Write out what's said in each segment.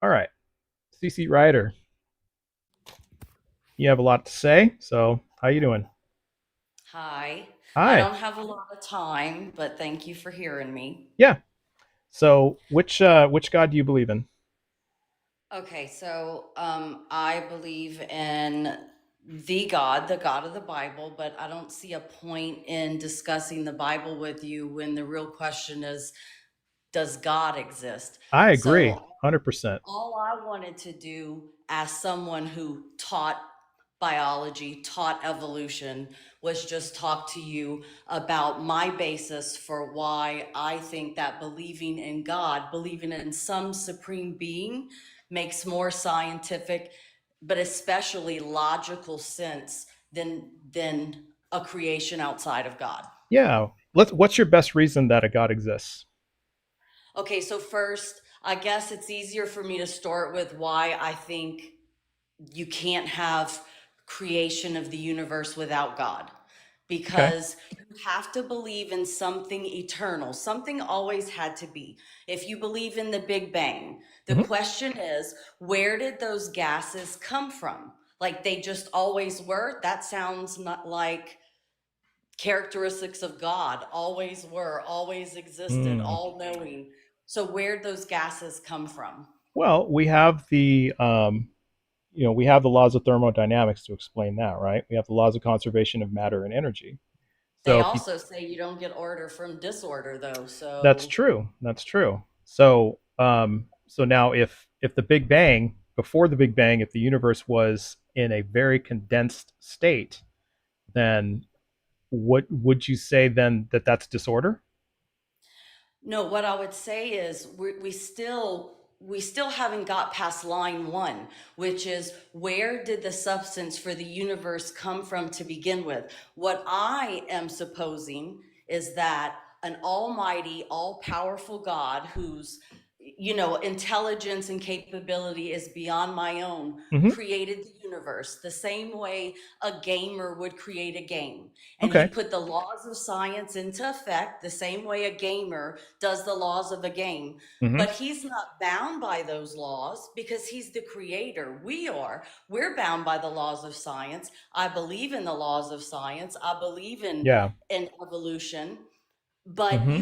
All right, CC Ryder, you have a lot to say. So how you doing? Hi. I Hi. don't have a lot of time, but thank you for hearing me. Yeah. So which God do you believe in? Okay, so I believe in the God of the Bible, but I don't see a point in discussing the Bible with you when the real question is, does God exist? I agree, So 100%. all I wanted to do as someone who taught biology, taught evolution, was just talk to you about my basis for why I think that believing in God, believing in some supreme being, makes more scientific, but especially logical sense than a creation outside of God. Yeah. What's your best reason that a God exists? Okay, so first, I guess it's easier for me to start with why I think you can't have creation of the universe without God. Okay. Because you have to believe in something eternal. Something always had to be. If you believe in the Big Bang, the Hmm. question is, where did those gases come from? Like they just always were? That sounds not like characteristics of God, always were, always existed, Mm. all knowing. So where'd those gases come from? Well, we have we have the laws of thermodynamics to explain that, right? We have the laws of conservation of matter and energy. They So if you also say you don't get order from disorder, though. That's So, true. That's true. So now if the Big Bang, before the Big Bang, if the universe was in a very condensed state, then what would you say then that that's disorder? no, what I would say is we still haven't got past line one, which is where did the substance for the universe come from to begin with? What I am supposing is that an almighty, all powerful God whose intelligence and capability is beyond my own, Hmm. created the universe the same way a gamer would create a game. And he Okay. put the laws of science into effect the same way a gamer does the laws of a game. Hmm. But he's not bound by those laws because he's the creator. We are. We're bound by the laws of science. I believe in the laws of science. I believe Yeah. in evolution. But Hmm.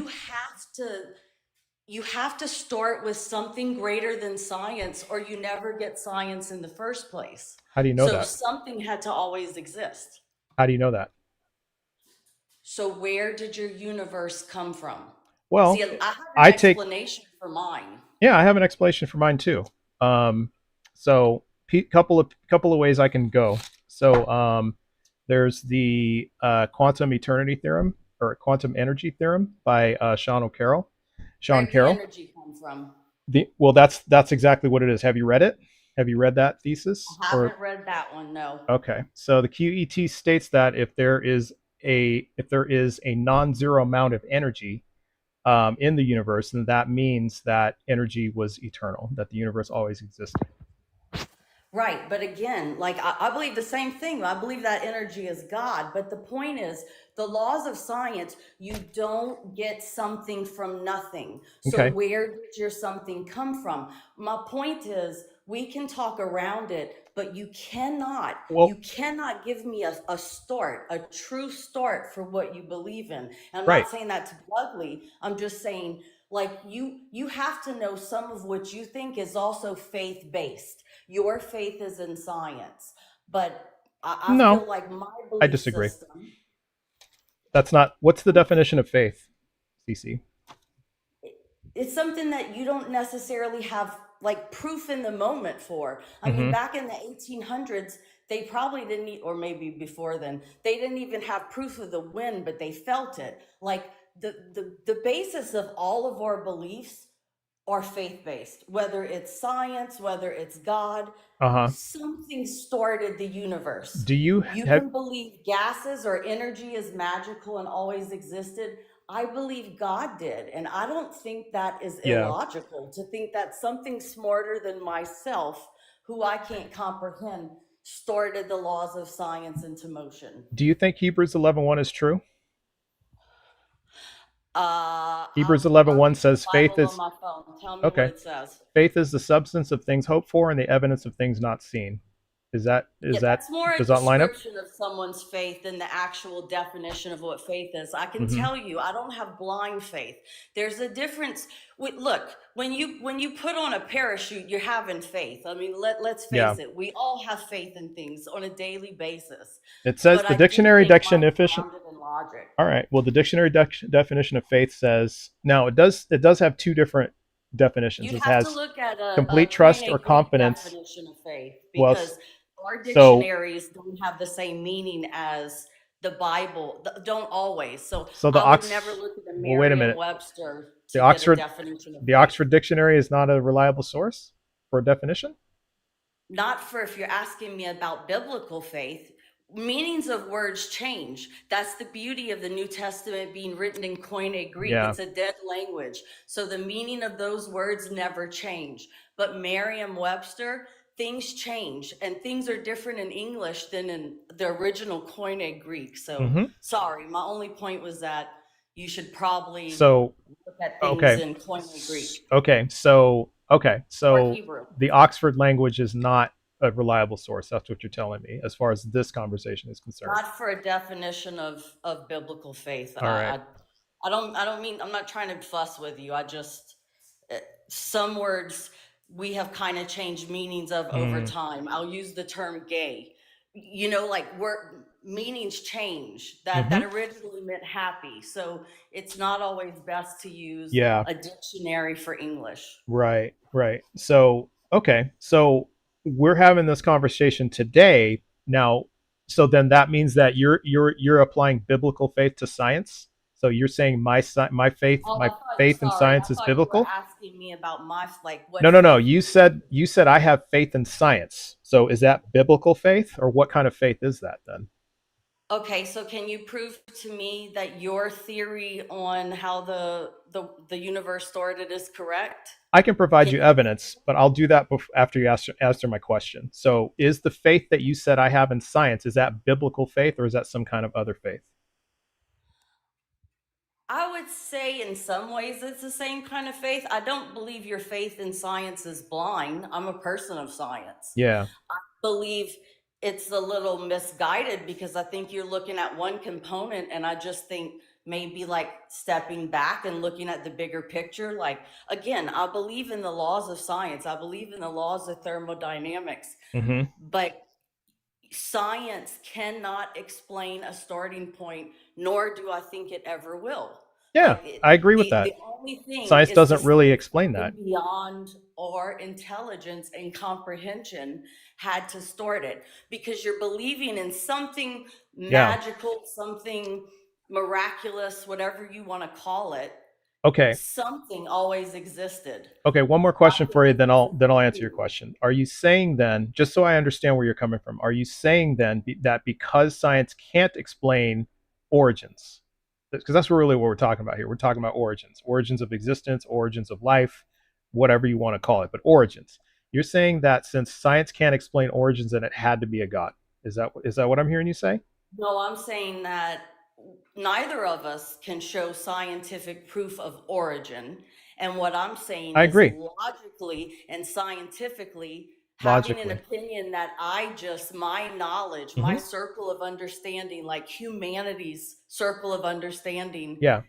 you have to start with something greater than science, or you never get science in the first place. How do you know So that? something had to always exist. How do you know that? So where did your universe come from? See, Well, I have an I take explanation for mine. yeah, I have an explanation for mine too. Couple of ways I can go. There's the quantum eternity theorem or quantum energy theorem by Sean O'Carroll. Sean Where'd the Carroll. energy come from? Well, that's exactly what it is. Have you read it? Have you read that thesis? I Or haven't read that one, no. okay, so the QET states that if there is a non-zero amount of energy in the universe, then that means that energy was eternal, that the universe always existed. Right. But again, like I believe the same thing. I believe that energy is God. But the point is, the laws of science, you don't get something from nothing. So Okay. where did your something come from? My point is, we can talk around it, but you Well, cannot give me a start, a true start for what you believe in. And I'm right. not saying that to be ugly. I'm just saying, like you have to know some of what you think is also faith based. Your faith is in science, but I No, feel like my I belief disagree. system, That's not what's the definition of faith, CC. it's something that you don't necessarily have like proof in the moment for. I mean, Hmm. back in the 1800s, they probably didn't, or maybe before then, they didn't even have proof of the wind, but they felt it. Like the basis of all of our beliefs are faith based, whether it's science, whether it's God. Uh-huh. Something started the universe. Do you You have can believe gases or energy is magical and always existed. I believe God did. And I don't think that is yeah. illogical to think that something smarter than myself, who I can't comprehend, started the laws of science into motion. Do you think Hebrews 11:1 is true? Hebrews 11:1 I'll says faith Bible on is my phone. Tell me what okay. it says. Faith is the substance of things hoped for and the evidence of things not seen. Yeah, Is that that's more a does that line up? description of someone's faith than the actual definition of what faith is. I can Mm-hmm. tell you, I don't have blind faith. There's a difference. Look, when you put on a parachute, you're having faith. I mean, let's Yeah. face it. We all have faith in things on a daily basis. It says But the I do dictionary think mine's definition. grounded in logic. All right. Well, the dictionary definition of faith says now it does have two different definitions. You'd It have to has look at a complete trust or Koine Greek confidence. definition of faith Well, because our so dictionaries don't have the same meaning as the Bible, don't always. So so the I would Ox. never look at a Well, wait a minute. Merriam-Webster The to get a Oxford definition of the faith. Oxford Dictionary is not a reliable source for a definition. Not for if you're asking me about biblical faith. Meanings of words change. That's the beauty of the New Testament being written in Koine Greek. Yeah. It's a dead language. So the meaning of those words never change. But Merriam-Webster, things change and things are different in English than in the original Koine Greek. So Mm-hmm. sorry, my only point was that you should probably So look at things okay. in Koine Greek Okay. or So Hebrew. the Oxford language is not a reliable source. That's what you're telling me, as far as this conversation is concerned. Not for a definition of biblical faith. All right. I don't mean, I'm not trying to fuss with you. I just, some words we have kind of changed meanings of over Mm, time. I'll use the term gay. Like word meanings change. That mm-hmm. originally meant happy. So it's not always best to use Yeah. a dictionary for English. Right. Right. So okay. So we're having this conversation today now. So then that means that you're applying biblical faith to science. So you're saying Oh, my faith in sorry. I science is thought you were biblical. asking me about like No, what no, no. faith. You said I have faith in science. So is that biblical faith, or what kind of faith is that then? Okay, so can you prove to me that your theory on how the universe started is correct? I can provide Can you you? evidence, but I'll do that after you answer my question. So, is the faith that you said I have in science, is that biblical faith, or is that some kind of other faith? I would say in some ways it's the same kind of faith. I don't believe your faith in science is blind. I'm a person of science. Yeah. Believe it's a little misguided because I think you're looking at one component, and I just think maybe like stepping back and looking at the bigger picture. Like, again, I believe in the laws of science, I believe in the laws of thermodynamics, Mm-hmm. but science cannot explain a starting point, nor do I think it ever will. Yeah, Like I agree with the that. only thing Science is to doesn't say really explain that. something beyond our intelligence and comprehension had to start it, because you're believing in something Yeah. magical, something miraculous, whatever you want to call it. Okay. Something always existed. Okay. One more I question think for you, that then this I'll is then I'll answer your true. question. Are you saying then, just so I understand where you're coming from, are you saying then that because science can't explain origins, because that's really what we're talking about here. We're talking about origins of existence, origins of life, whatever you want to call it, but origins. You're saying that since science can't explain origins, then it had to be a god. Is that what I'm hearing you say? No, I'm saying that neither of us can show scientific proof of origin. And what I'm saying I is agree. logically and scientifically, having an Logically. opinion that my knowledge, my Hmm. circle of understanding, like humanity's circle of understanding, Yeah.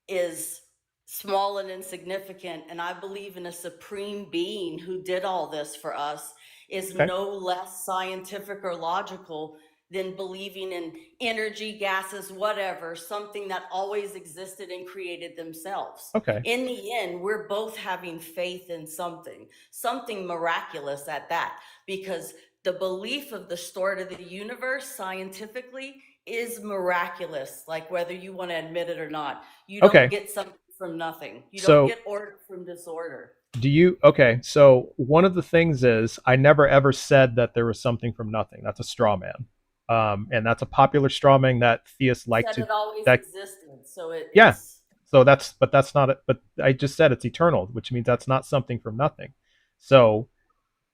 is small and insignificant, and I believe in a supreme being who did all this for us, is Okay. no less scientific or logical than believing in energy, gases, whatever, something that always existed and created themselves. Okay. In the end, we're both having faith in something miraculous at that, because the belief of the start of the universe scientifically is miraculous, like whether you want to admit it or not. You don't Okay. get something from nothing. You don't So get order from disorder. okay, so one of the things is I never ever said that there was something from nothing. That's a straw man. And that's a popular straw man that theists like Said to it always that existed. So yeah. it's So that's not it, but I just said it's eternal, which means that's not something from nothing. So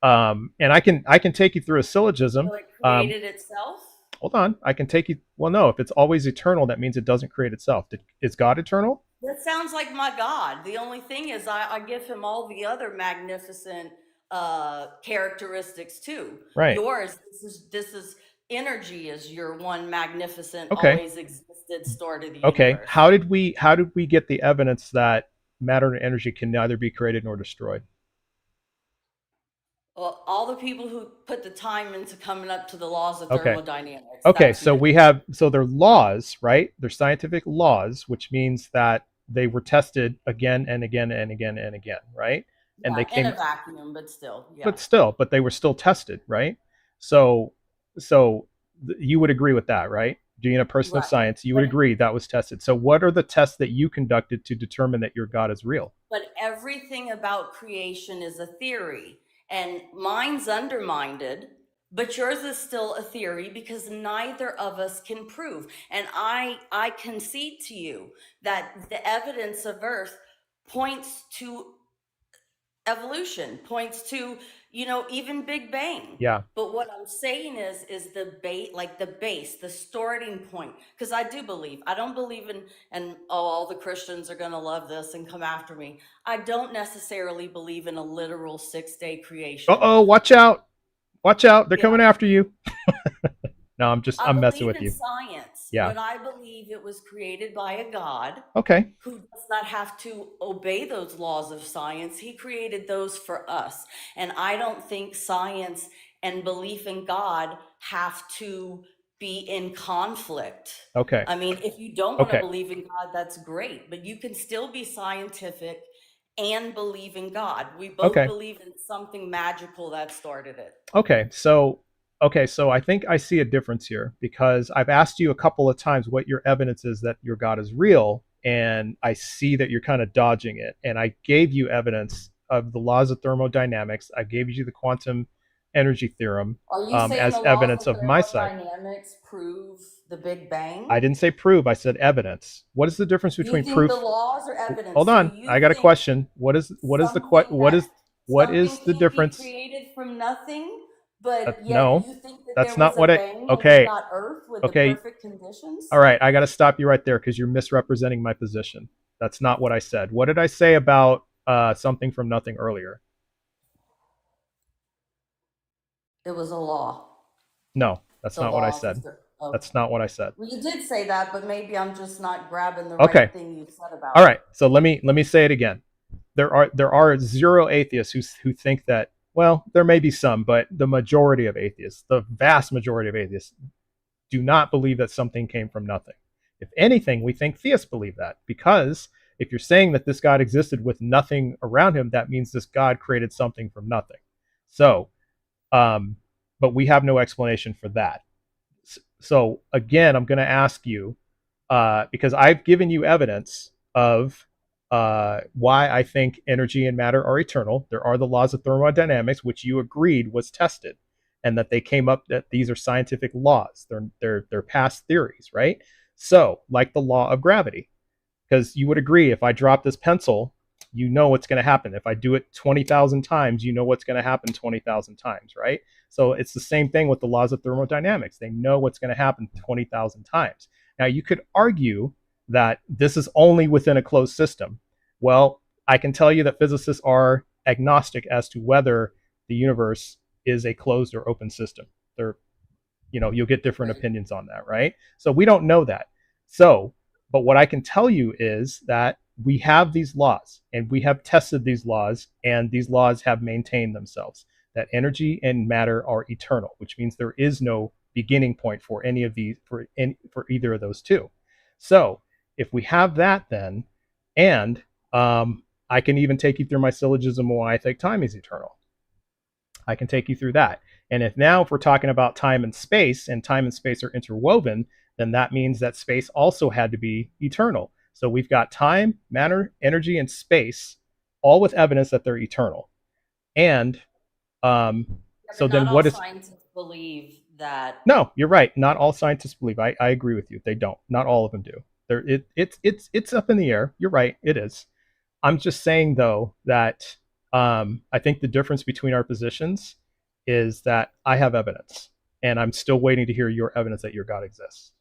and I can take you through a so syllogism. it created itself. Hold on, I can take you. Well, no, if it's always eternal, that means it doesn't create itself. Is God eternal? That sounds like my God. The only thing is, I give him all the other magnificent characteristics too. Right. Yours, this is energy is your one magnificent, Okay. always existed story to the Okay. universe. How did we get the evidence that matter and energy can neither be created nor destroyed? Well, all the people who put the time into coming up to the laws of Okay. thermodynamics, Okay, that's who so did we it. have so they're laws, right? They're scientific laws, which means that they were tested again and again and again and again, right? And they Yeah, in a came, vacuum, but still, yeah. but they were still tested, right? So, so you would agree with that, right? Being a person of Right. science, you would But agree that was tested. So, what are the tests that you conducted to determine that your God is real? but everything about creation is a theory, and mine's undermined, but yours is still a theory because neither of us can prove. And I concede to you that the evidence of Earth points to evolution, points to, even Big Bang. Yeah. But what I'm saying is the base, like the base, the starting point. Because I don't believe in, and oh, all the Christians are going to love this and come after me. I don't necessarily believe in a literal 6-day Uh creation. oh, watch out! Watch out! They're Yeah, coming after you. No, I I'm messing believe with in you. science, Yeah. but I believe it was created by a God Okay. who does not have to obey those laws of science. He created those for us. And I don't think science and belief in God have to be in conflict. Okay. I mean, if you don't want to Okay. believe in God, that's great, but you can still be scientific and believe in God. We both Okay. believe in something magical that started it. Okay, so I think I see a difference here because I've asked you a couple of times what your evidence is that your God is real, and I see that you're kind of dodging it. And I gave you evidence of the laws of thermodynamics. I gave you the quantum energy theorem Are you saying as the laws evidence of of my side. thermodynamics prove the Big Bang? I didn't say prove. I said evidence. What is the difference You between think the proof? laws are Hold evidence, so on, you I got a think question. What is the something that what something is the can't be difference? created from nothing, but yet No, you think that there that's was not a what it. bang and we Okay, got Earth with the okay. perfect All conditions? right, I got to stop you right there because you're misrepresenting my position. That's not what I said. What did I say about something from nothing earlier? It was a law. No, that's The not what I laws of said. okay. That's not what I said. Well, you did say that, but maybe I'm just not grabbing the right Okay. thing you said All about it. right. So let me say it again. There are zero atheists who think that. Well, there may be some, but the majority of atheists, the vast majority of atheists, do not believe that something came from nothing. If anything, we think theists believe that because if you're saying that this God existed with nothing around him, that means this God created something from nothing. So, um, but we have no explanation for that. So again, I'm going to ask you because I've given you evidence of why I think energy and matter are eternal. There are the laws of thermodynamics, which you agreed was tested, and that they came up that these are scientific laws. They're past theories, right? So, like the law of gravity, because you would agree if I drop this pencil, you know what's going to happen. If I do it 20,000 times, you know what's going to happen 20,000 times, right? So it's the same thing with the laws of thermodynamics. They know what's going to happen 20,000 times. Now, you could argue that this is only within a closed system. Well, I can tell you that physicists are agnostic as to whether the universe is a closed or open system. They're, you'll get different Right. opinions on that, right? So we don't know that. So, but what I can tell you is that we have these laws and we have tested these laws, and these laws have maintained themselves. That energy and matter are eternal, which means there is no beginning point for any of these for either of those two. So if we have that, then, and I can even take you through my syllogism why I think time is eternal. I can take you through that. And if we're talking about time and space, and time and space are interwoven, then that means that space also had to be eternal. So we've got time, matter, energy, and space, all with evidence that they're eternal. And Yeah, so but not then all what is. scientists believe that. No, you're right. Not all scientists believe. I agree with you. They don't. Not all of them do. It's up in the air. You're right. It is. I'm just saying though that I think the difference between our positions is that I have evidence, and I'm still waiting to hear your evidence that your God exists.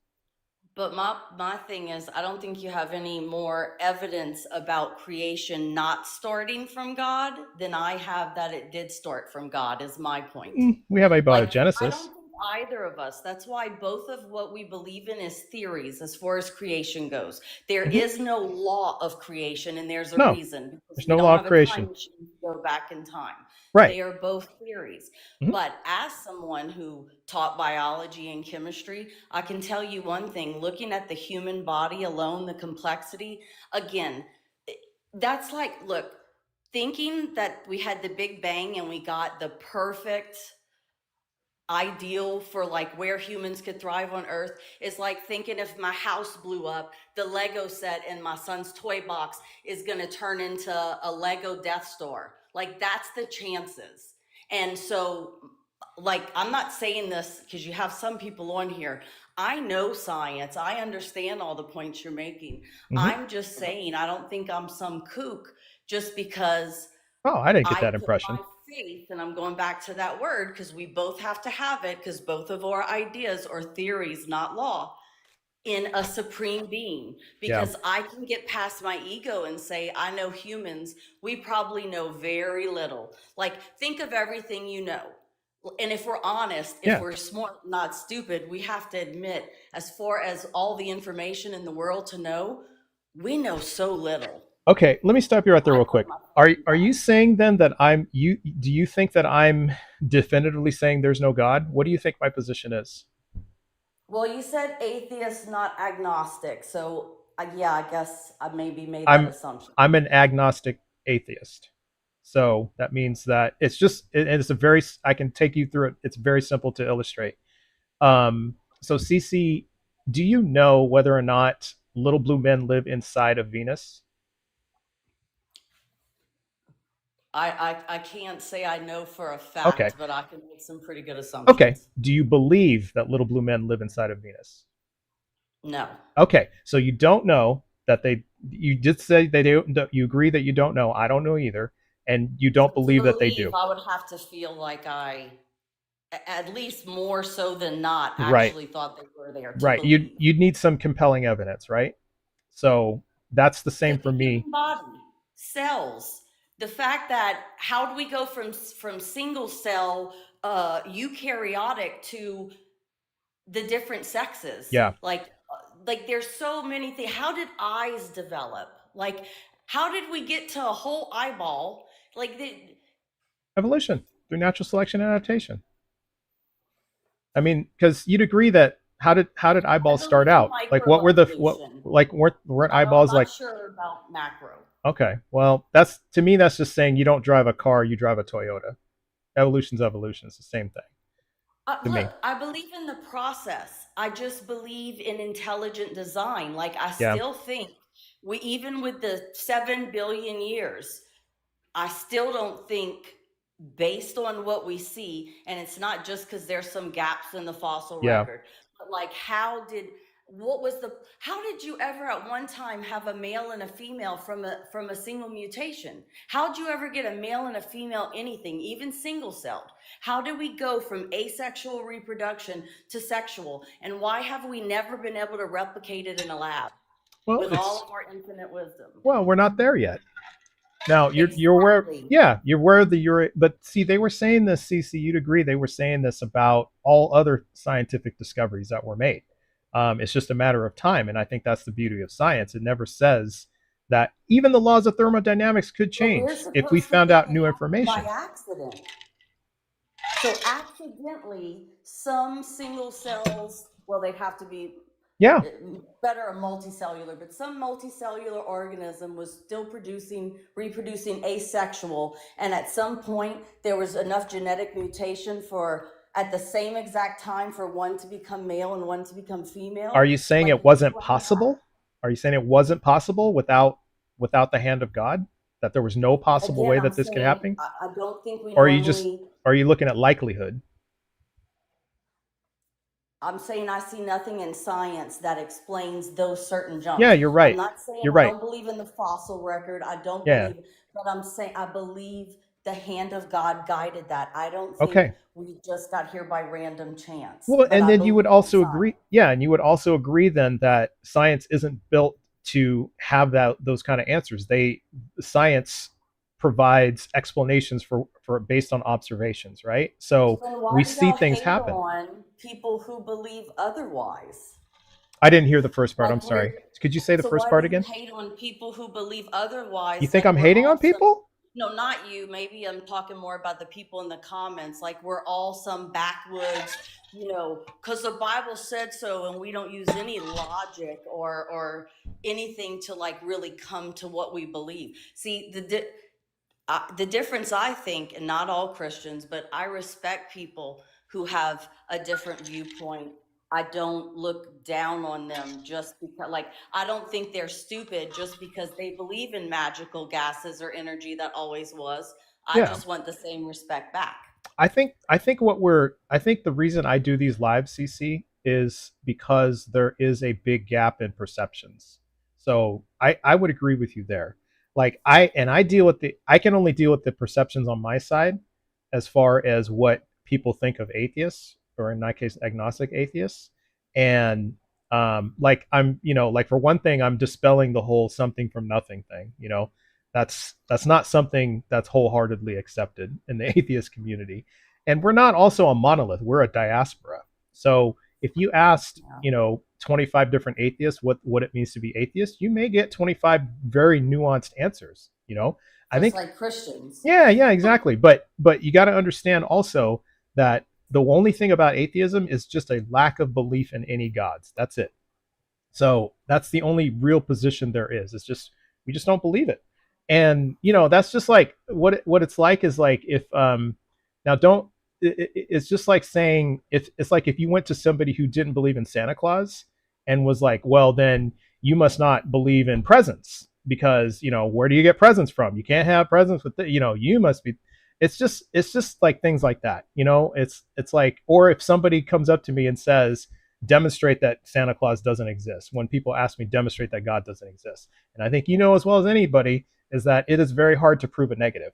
But my thing is, I don't think you have any more evidence about creation not starting from God than I have that it did start from God, is my point. We have Like, a I Genesis. don't think either of us, that's why both of what we believe in is theories as far as creation goes. There Hmm. is no law of creation, and there's a No, reason, because there's we no don't law of have a time creation. machine to go back in time. Right. They are both theories. Hmm. But as someone who taught biology and chemistry, I can tell you one thing, looking at the human body alone, the complexity, again, that's like, look, thinking that we had the Big Bang and we got the perfect ideal for like where humans could thrive on earth is like thinking if my house blew up, the Lego set in my son's toy box is going to turn into a Lego Death Star. Like, that's the chances. And so, like, I'm not saying this because you have some people on here. I know science. I understand all the points you're making. Hmm. I'm just saying, I don't think I'm some kook just because Oh, I didn't get I that put impression. my faith, and I'm going back to that word because we both have to have it, because both of our ideas are theories, not law, in a supreme being. Yeah. Because I can get past my ego and say, I know humans, we probably know very little. Like, think of everything you know. And if we're honest, if Yeah. we're smart, not stupid, we have to admit, as far as all the information in the world to know, we know so little. Okay, let me stop you right there I real put quick. my Are faith in are you God. saying then that I'm you do you think that I'm definitively saying there's no God? What do you think my position is? Well, you said atheist, not agnostic. So, yeah, I guess I maybe made that I'm assumption. I'm an agnostic atheist. So that means that it's a very I can take you through it. It's very simple to illustrate. So CC, do you know whether or not little blue men live inside of Venus? I can't say I know for a Okay. fact, but I can make some pretty good Okay. assumptions. Do you believe that little blue men live inside of Venus? No. Okay. So you don't know that you did say they do. You agree that you don't know. I don't know either. And you So don't to believe that they believe, do. I would have to feel like at least more so than not, Right. actually thought they were there to Right. believe. You'd need some compelling evidence, right? So that's the same The for me. human body, cells, the fact that how do we go from single cell eukaryotic to the different sexes, Yeah. like there's so many things. How did eyes develop? Like, how did we get to a whole eyeball? Like, Evolution through natural selection and adaptation. I mean, because you'd agree that how did I eyeballs start believe in out? Like what were the what microevolution. like weren't I'm eyeballs not like sure about macro. okay, well that's to me that's just saying you don't drive a car, you drive a Toyota. Evolution's evolution. It's the same thing to Look, me. I believe in the process. I just believe in intelligent design. Like, I Yeah. still think we, even with the 7 billion years, I still don't think, based on what we see, and it's not just because there's some gaps in the fossil Yeah. record, but like, how did you ever at one time have a male and a female from a single mutation? How'd you ever get a male and a female anything, even single celled? How did we go from asexual reproduction to sexual? And why have we never been able to replicate it in a lab Well, with all it's of our infinite wisdom? we're not there yet. Now you're aware, Exactly. yeah, you're aware of the but see, they were saying this, CC, you'd agree, they were saying this about all other scientific discoveries that were made. It's just a matter of time, and I think that's the beauty of science. It never says that even the laws of thermodynamics could But we're change if we supposed to found think out it new happened by information. accident. So accidentally, some single cells, well, they'd have to be Yeah. uh, better a multicellular, but some multicellular organism was still reproducing asexual. And at some point, there was enough genetic mutation for, at the same exact time, for one to become male and one to become Are female. you saying Like, it wasn't possible? Are you saying it wasn't possible without the hand of God? That there was no possible again, way I'm that this could saying, happen? I don't think we Or are you just normally, are you looking at likelihood? I'm saying I see nothing in science that explains those certain Yeah, jumps. you're I'm right. not saying You're I right. don't believe in the fossil record. I don't Yeah. believe, but I'm saying I believe the hand of God guided that. I don't think Okay. we just got here by random chance, Well, but and I then you would believe in also agree, science. yeah, and you would also agree then that science isn't built to have that those kind of answers. Science provides explanations for based on observations, right? So Then why we do see y'all things hate happen. on people who believe otherwise? I didn't hear the first part. I'm Like we're sorry. Could you say the So first why do part you again? hate on people who believe You otherwise? think Like I'm we're hating on all some, people? no, not you. Maybe I'm talking more about the people in the comments. Like we're all some backwoods, because the Bible said so, and we don't use any logic or anything to like really come to what we believe. See, the difference, I think, and not all Christians, but I respect people who have a different viewpoint. I don't look down on them just because, like, I don't think they're stupid just because they believe in magical gases or energy that always was. I Yeah. just want the same respect back. I think the reason I do these live CC is because there is a big gap in perceptions. So I would agree with you there. Like I deal with I can only deal with the perceptions on my side as far as what people think of atheists, or in my case agnostic atheists. And like like for one thing, I'm dispelling the whole something from nothing thing. That's not something that's wholeheartedly accepted in the atheist community. And we're not also a monolith, we're a diaspora. So if you asked, Yeah. 25 different atheists what it means to be atheist, you may get 25 very nuanced answers. I Just think, like Christians. yeah, exactly. But you got to understand also that the only thing about atheism is just a lack of belief in any gods. That's it. So that's the only real position there is. It's just we just don't believe it. And that's just like what it's like is like if now don't it's just like saying if it's like if you went to somebody who didn't believe in Santa Claus and was like, well, then you must not believe in presents because where do you get presents from? You can't have presents with you must be. It's just like things like that. It's like, or if somebody comes up to me and says, demonstrate that Santa Claus doesn't exist. When people ask me, demonstrate that God doesn't exist. And I think as well as anybody is that it is very hard to prove a negative,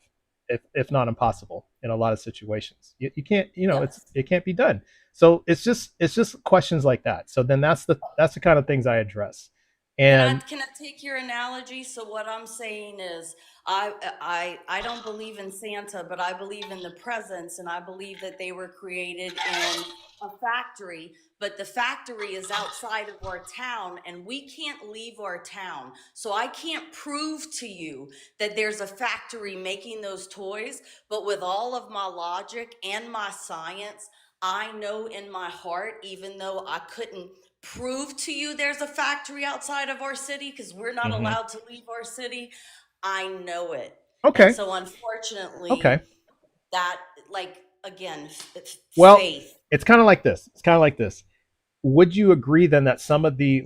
if not impossible in a lot of situations. You can't, Yes. it can't be done. So it's just questions like that. So then that's the kind of things I address. And Can I take your analogy? So what I'm saying is I don't believe in Santa, but I believe in the presents, and I believe that they were created in a factory, but the factory is outside of our town and we can't leave our town. So I can't prove to you that there's a factory making those toys, but with all of my logic and my science, I know in my heart, even though I couldn't prove to you there's a factory outside of our city because we're not mhm. allowed to leave our city, I know it. And Okay, so okay. unfortunately, that, like, again, Well, faith. it's kind of like this. It's kind of like this. Would you agree then that some of the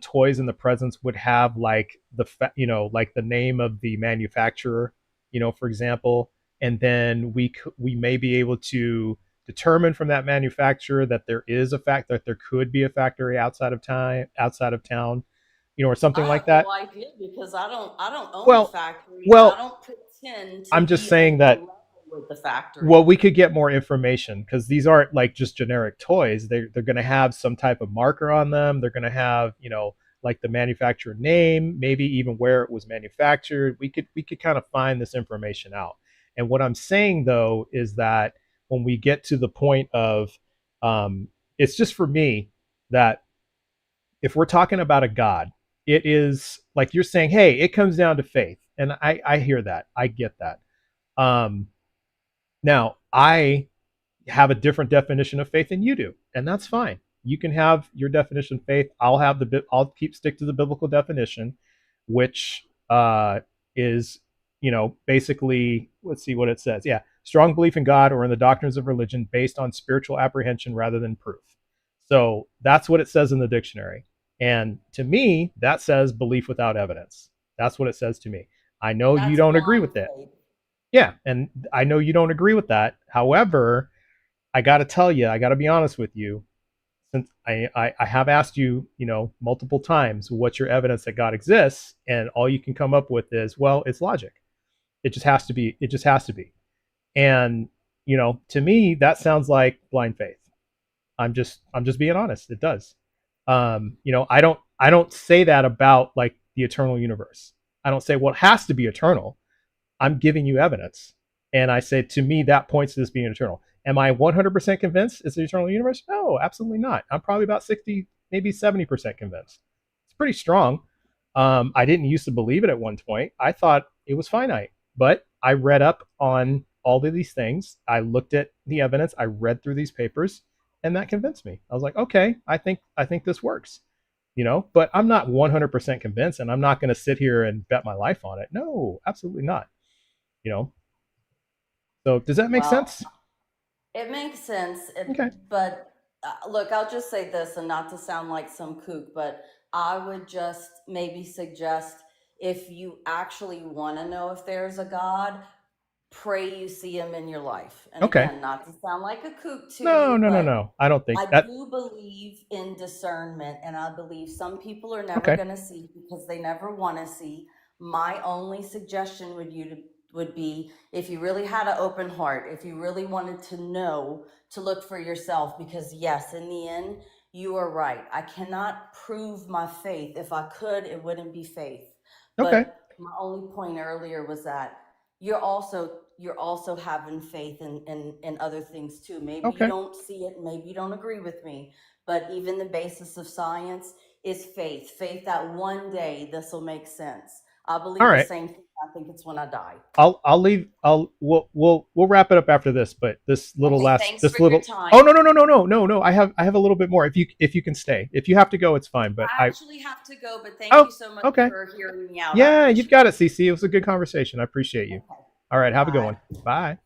toys and the presents would have like like the name of the manufacturer, for example, and then we may be able to determine from that manufacturer that there could be a factory outside of town, or something I like have no that. idea because I don't own the Well, factory, and I well, don't pretend to I'm just be on saying the that, level with the factory. well, we could get more information because these aren't like just generic toys. They're going to have some type of marker on them. They're going to have like the manufacturer name, maybe even where it was manufactured. We could kind of find this information out. And what I'm saying though is that when we get to the point of it's just for me that if we're talking about a God, it is like you're saying, hey, it comes down to faith, and I hear that, I get that. Um, Now, I have a different definition of faith than you do, and that's fine. You can have your definition of faith. I'll stick to the biblical definition, which is basically, let's see what it says. Yeah, strong belief in God or in the doctrines of religion based on spiritual apprehension rather than proof. So that's what it says in the dictionary, and to me, that says belief without evidence. That's what it says to me. I know you That's don't agree blind with that. faith. Yeah, and I know you don't agree with that. However, I got to tell you, I got to be honest with you. Since I have asked you, multiple times, what's your evidence that God exists, and all you can come up with is, well, it's logic. It just has to be. It just has to be. And to me, that sounds like blind faith. I'm just being honest. It does. I don't say that about like the eternal universe. I don't say, well, it has to be eternal. I'm giving you evidence, and I say, to me, that points to this being eternal. Am I 100% convinced it's the eternal universe? No, absolutely not. I'm probably about 60, maybe 70% convinced. It's pretty strong. I didn't used to believe it at one point. I thought it was finite, but I read up on all of these things. I looked at the evidence. I read through these papers, and that convinced me. I was like, okay, I think this works. But I'm not 100% convinced, and I'm not going to sit here and bet my life on it. No, absolutely not. You know. So does that make Well, sense? it makes sense, Okay. but look, I'll just say this, and not to sound like some kook, but I would just maybe suggest, if you actually want to know if there's a God, pray you see him in your life. And Okay. again, not to sound like a kook to No, you, no, no, but no. I don't think I that. do believe in discernment, and I believe some people are never Okay. going to see because they never want to see. My only suggestion would be, if you really had an open heart, if you really wanted to know, to look for yourself, because yes, in the end, you are right. I cannot prove my faith. If I could, it wouldn't be faith. Okay. But my only point earlier was that you're also having faith in other things too. Maybe you Okay. don't see it, maybe you don't agree with me, but even the basis of science is faith that one day this will make sense. I All believe the right. same thing. I think it's when I die. I'll leave. We'll wrap it up after this. But this little Okay, last thanks this for your little. Oh, time. no, no, no, no, no, no, no. I have a little bit more. If you can stay. If you have to go, it's fine. But I I. actually have to go, but thank Oh. you so much Okay. for hearing me out. I Yeah, you've appreciate got it. it, CC. It was a good conversation. I appreciate you. Okay, All right. Have a good one. bye. Bye.